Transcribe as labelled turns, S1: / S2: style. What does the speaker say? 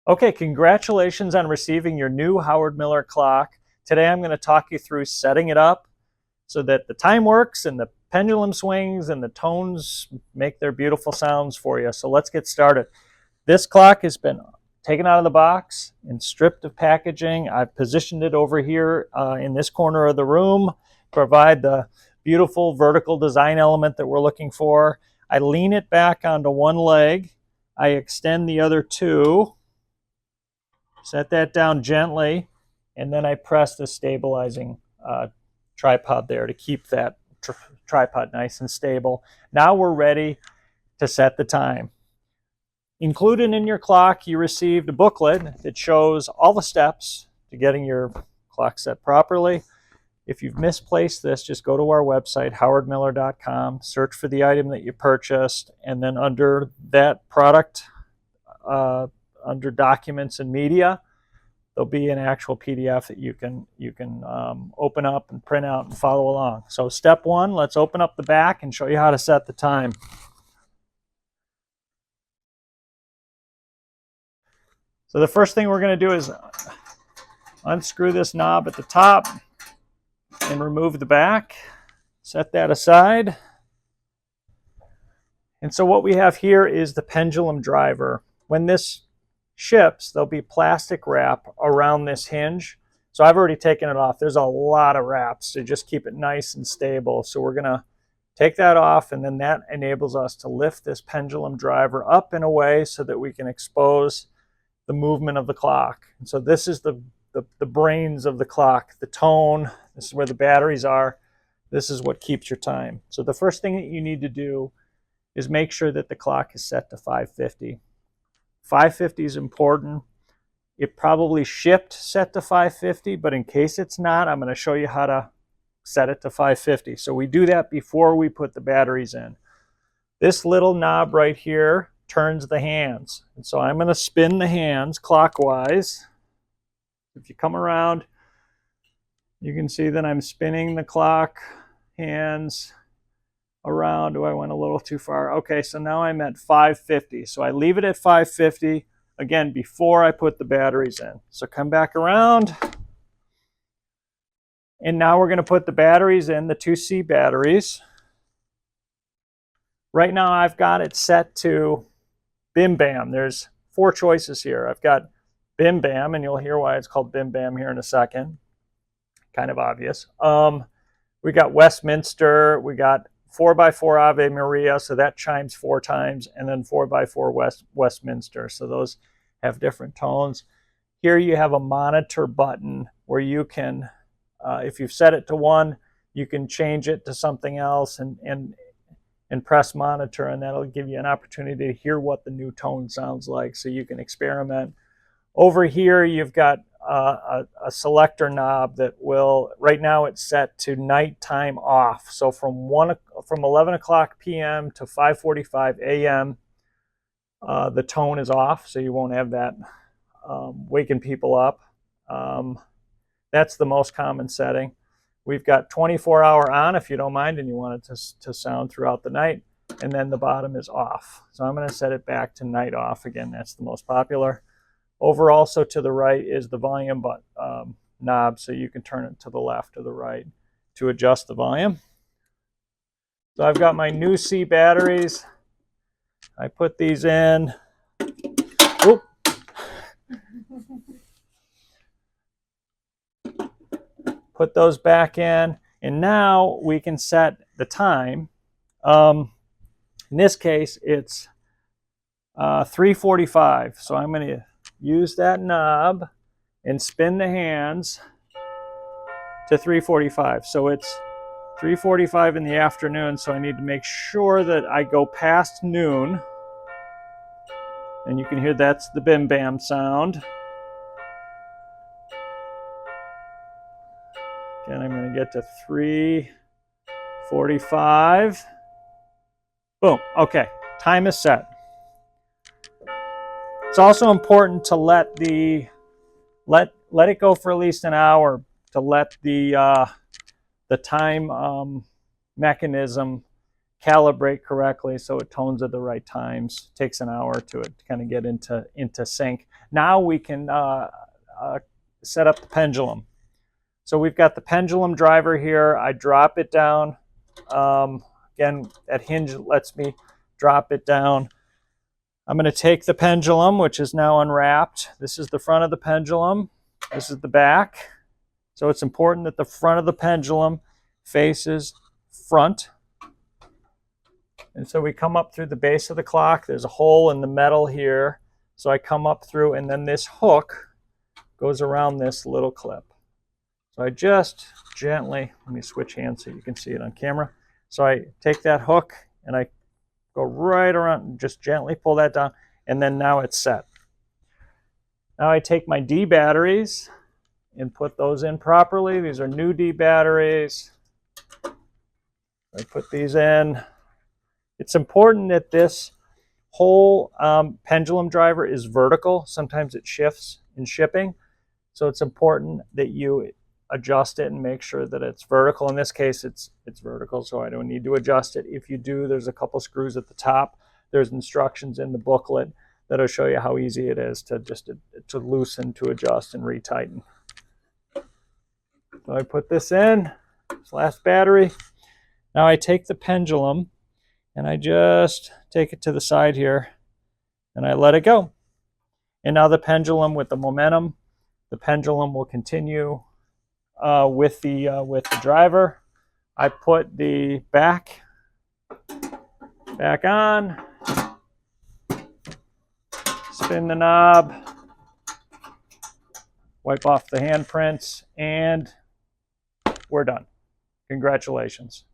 S1: Okay, congratulations on receiving your new Howard Miller clock. Today I'm going to talk you through setting it up so that the time works and the pendulum swings and the tones make their beautiful sounds for you. So let's get started. This clock has been taken out of the box and stripped of packaging. I've positioned it over here in this corner of the room, provide the beautiful vertical design element that we're looking for. I lean it back onto one leg. I extend the other two. Set that down gently, and then I press the stabilizing tripod there to keep that tripod nice and stable. Now we're ready to set the time. Included in your clock, you received a booklet that shows all the steps to getting your clock set properly. If you've misplaced this, just go to our website, howardmiller.com, search for the item that you purchased, and then under that product, under documents and media, there'll be an actual PDF that you can open up and print out and follow along. So step one, let's open up the back and show you how to set the time. So the first thing we're going to do is unscrew this knob at the top and remove the back. Set that aside. And so what we have here is the pendulum driver. When this ships, there'll be plastic wrap around this hinge. So I've already taken it off. There's a lot of wraps to just keep it nice and stable. So we're going to take that off, and then that enables us to lift this pendulum driver up in a way so that we can expose the movement of the clock. And so this is the brains of the clock, the tone. This is where the batteries are. This is what keeps your time. So the first thing that you need to do is make sure that the clock is set to 550. 550 is important. It probably shipped set to 550, but in case it's not, I'm going to show you how to set it to 550. So we do that before we put the batteries in. This little knob right here turns the hands. And so I'm going to spin the hands clockwise. If you come around, you can see that I'm spinning the clock hands around. I went a little too far. Okay, so now I'm at 550. So I leave it at 550, again, before I put the batteries in. So come back around. And now we're going to put the batteries in, the 2C batteries. Right now I've got it set to Bim Bam. There's 4 choices here. I've got Bim Bam, and you'll hear why it's called Bim Bam here in a second. Kind of obvious. We got Westminster. We got 4x4 Ave Maria, so that chimes 4 times, and then 4x4 Westminster. So those have different tones. Here you have a monitor button where you can, if you've set it to 1, you can change it to something else and press monitor, and that'll give you an opportunity to hear what the new tone sounds like, so you can experiment. Over here you've got a selector knob that will, right now it's set to nighttime off. So from 11 o'clock p.m. to 5:45 a.m. The tone is off, so you won't have that waking people up. That's the most common setting. We've got 24-hour on if you don't mind and you want it to sound throughout the night, and then the bottom is off. So I'm going to set it back to night off. Again, that's the most popular. Over also to the right is the volume knob, so you can turn it to the left or the right to adjust the volume. So I've got my new C batteries. I put these in. Oop. Put those back in, and now we can set the time. In this case, it's 3:45, so I'm going to use that knob and spin the hands to 3:45. So it's 3:45 in the afternoon, so I need to make sure that I go past noon. And you can hear that's the Bim Bam sound. Again, I'm going to get to 3:45. Boom. Okay, time is set. It's also important to let it go for at least an hour to let the time mechanism calibrate correctly so it tones at the right times. It takes an hour to kind of get into sync. Now we can set up the pendulum. So we've got the pendulum driver here. I drop it down. Again, that hinge lets me drop it down. I'm going to take the pendulum, which is now unwrapped. This is the front of the pendulum. This is the back. So it's important that the front of the pendulum faces front. And so we come up through the base of the clock. There's a hole in the metal here. So I come up through, and then this hook goes around this little clip. So I just gently, let me switch hands so you can see it on camera. So I take that hook and I go right around and just gently pull that down, and then now it's set. Now I take my D batteries and put those in properly. These are new D batteries. I put these in. It's important that this whole pendulum driver is vertical. Sometimes it shifts in shipping. So it's important that you adjust it and make sure that it's vertical. In this case, it's vertical, so I don't need to adjust it. If you do, there's a couple screws at the top. There's instructions in the booklet that'll show you how easy it is to just to loosen, to adjust, and retighten. So I put this in, this last battery. Now I take the pendulum and I just take it to the side here and I let it go. And now the pendulum, with the momentum, the pendulum will continue with the driver. I put the back on, spin the knob, wipe off the handprints, and we're done. Congratulations.